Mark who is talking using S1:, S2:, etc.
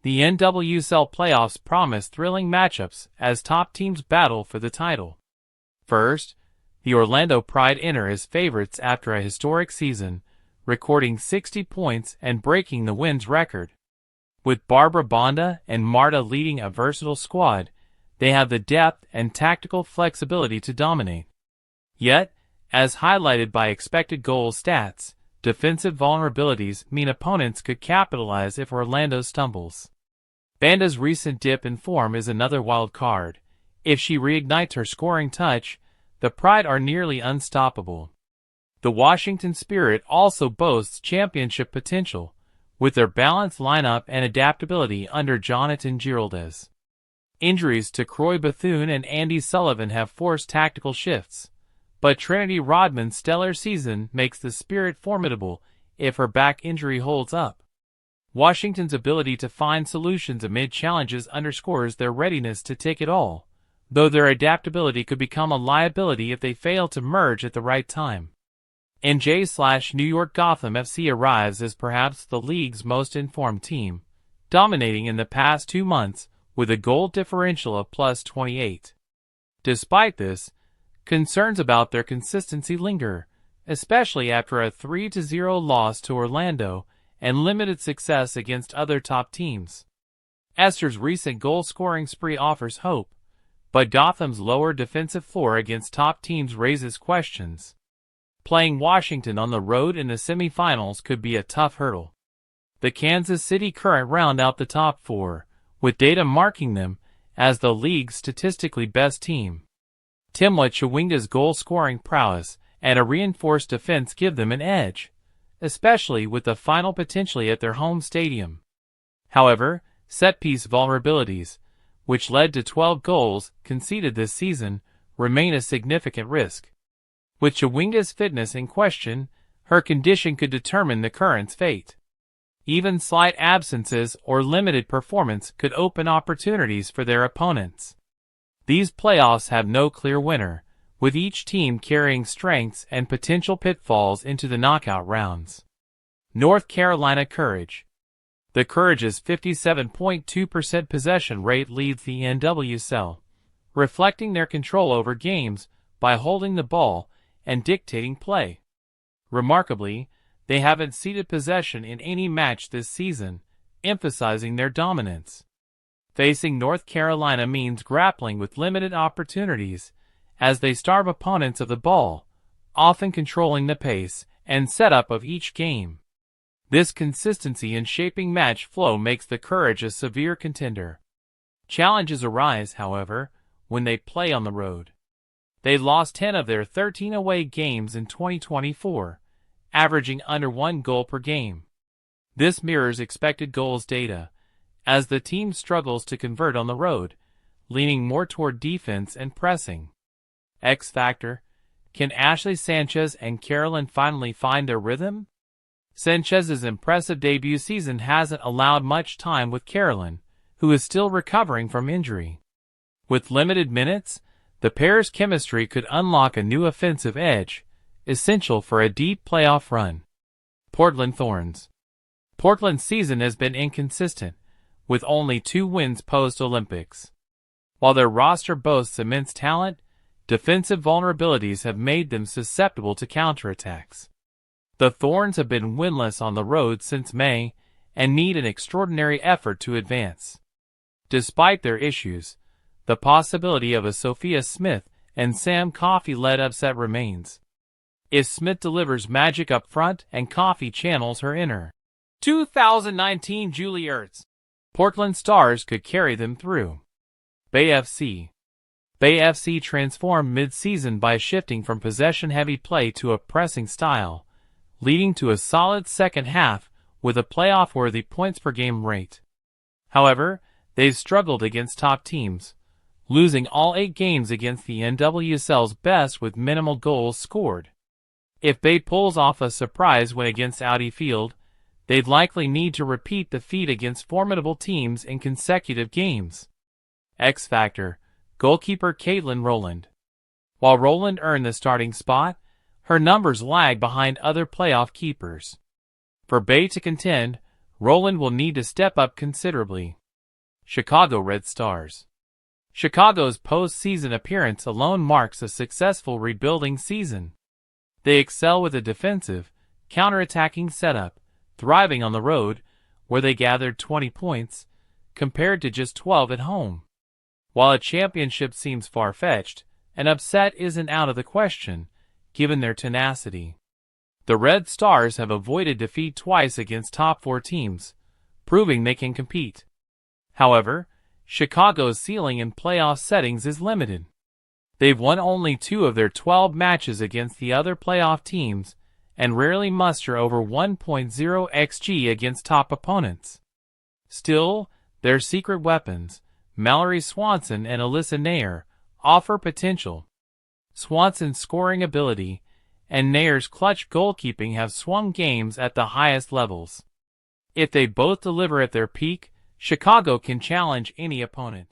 S1: The NWSL Playoffs promise thrilling matchups as top teams battle for the title. First, the Orlando Pride enter as favorites after a historic season, recording 60 points and breaking the wins record. With Barbra Banda and Marta leading a versatile squad, they have the depth and tactical flexibility to dominate. Yet, as highlighted by expected goals stats, defensive vulnerabilities mean opponents could capitalize if Orlando stumbles. Banda's recent dip in form is another wild card. If she reignites her scoring touch, the Pride are nearly unstoppable. The Washington Spirit also boasts championship potential, with their balanced lineup and adaptability under Jonathan Giraldes. Injuries to Croy Bethune and Andy Sullivan have forced tactical shifts, but Trinity Rodman's stellar season makes the Spirit formidable if her back injury holds up. Washington's ability to find solutions amid challenges underscores their readiness to take it all, though their adaptability could become a liability if they fail to merge at the right time. NJ/New York Gotham FC arrives as perhaps the league's most informed team, dominating in the past 2 months with a goal differential of +28. Despite this, concerns about their consistency linger, especially after a 3-0 loss to Orlando and limited success against other top teams. Esther's recent goal-scoring spree offers hope, but Gotham's lower defensive floor against top teams raises questions. Playing Washington on the road in the semifinals could be a tough hurdle. The Kansas City Current round out the top 4, with data marking them as the league's statistically best team. Timwa Chawinga's goal-scoring prowess and a reinforced defense give them an edge, especially with the final potentially at their home stadium. However, set-piece vulnerabilities, which led to 12 goals conceded this season, remain a significant risk. With Chawinga's fitness in question, her condition could determine the Current's fate. Even slight absences or limited performance could open opportunities for their opponents. These playoffs have no clear winner, with each team carrying strengths and potential pitfalls into the knockout rounds. North Carolina Courage. The Courage's 57.2% possession rate leads the NWSL, reflecting their control over games by holding the ball and dictating play. Remarkably, they haven't ceded possession in any match this season, emphasizing their dominance. Facing North Carolina means grappling with limited opportunities, as they starve opponents of the ball, often controlling the pace and setup of each game. This consistency in shaping match flow makes the Courage a severe contender. Challenges arise, however, when they play on the road. They lost 10 of their 13 away games in 2024, averaging under 1 goal per game. This mirrors expected goals data, as the team struggles to convert on the road, leaning more toward defense and pressing. X Factor: can Ashley Sanchez and Carolyn finally find their rhythm? Sanchez's impressive debut season hasn't allowed much time with Carolyn, who is still recovering from injury. With limited minutes, the pair's chemistry could unlock a new offensive edge, essential for a deep playoff run. Portland Thorns. Portland's season has been inconsistent, with only 2 wins post-Olympics. While their roster boasts immense talent, defensive vulnerabilities have made them susceptible to counterattacks. The Thorns have been winless on the road since May and need an extraordinary effort to advance. Despite their issues, the possibility of a Sophia Smith and Sam Coffey-led upset remains. If Smith delivers magic up front and Coffey channels her inner 2019 Julie Ertz, Portland Stars could carry them through. Bay FC. Bay FC transformed mid-season by shifting from possession-heavy play to a pressing style, leading to a solid second half with a playoff-worthy points-per-game rate. However, they've struggled against top teams, losing all 8 games against the NWSL's best with minimal goals scored. If Bay pulls off a surprise win against Audi Field, they'd likely need to repeat the feat against formidable teams in consecutive games. X Factor: goalkeeper Caitlin Rowland. While Rowland earned the starting spot, her numbers lag behind other playoff keepers. For Bay to contend, Roland will need to step up considerably. Chicago Red Stars. Chicago's post-season appearance alone marks a successful rebuilding season. They excel with a defensive, counter-attacking setup, thriving on the road, where they gathered 20 points, compared to just 12 at home. While a championship seems far-fetched, an upset isn't out of the question, given their tenacity. The Red Stars have avoided defeat twice against top-4 teams, proving they can compete. However, Chicago's ceiling in playoff settings is limited. They've won only 2 of their 12 matches against the other playoff teams, and rarely muster over 1.0 xG against top opponents. Still, their secret weapons, Mallory Swanson and Alyssa Nair, offer potential. Swanson's scoring ability and Nair's clutch goalkeeping have swung games at the highest levels. If they both deliver at their peak, Chicago can challenge any opponent.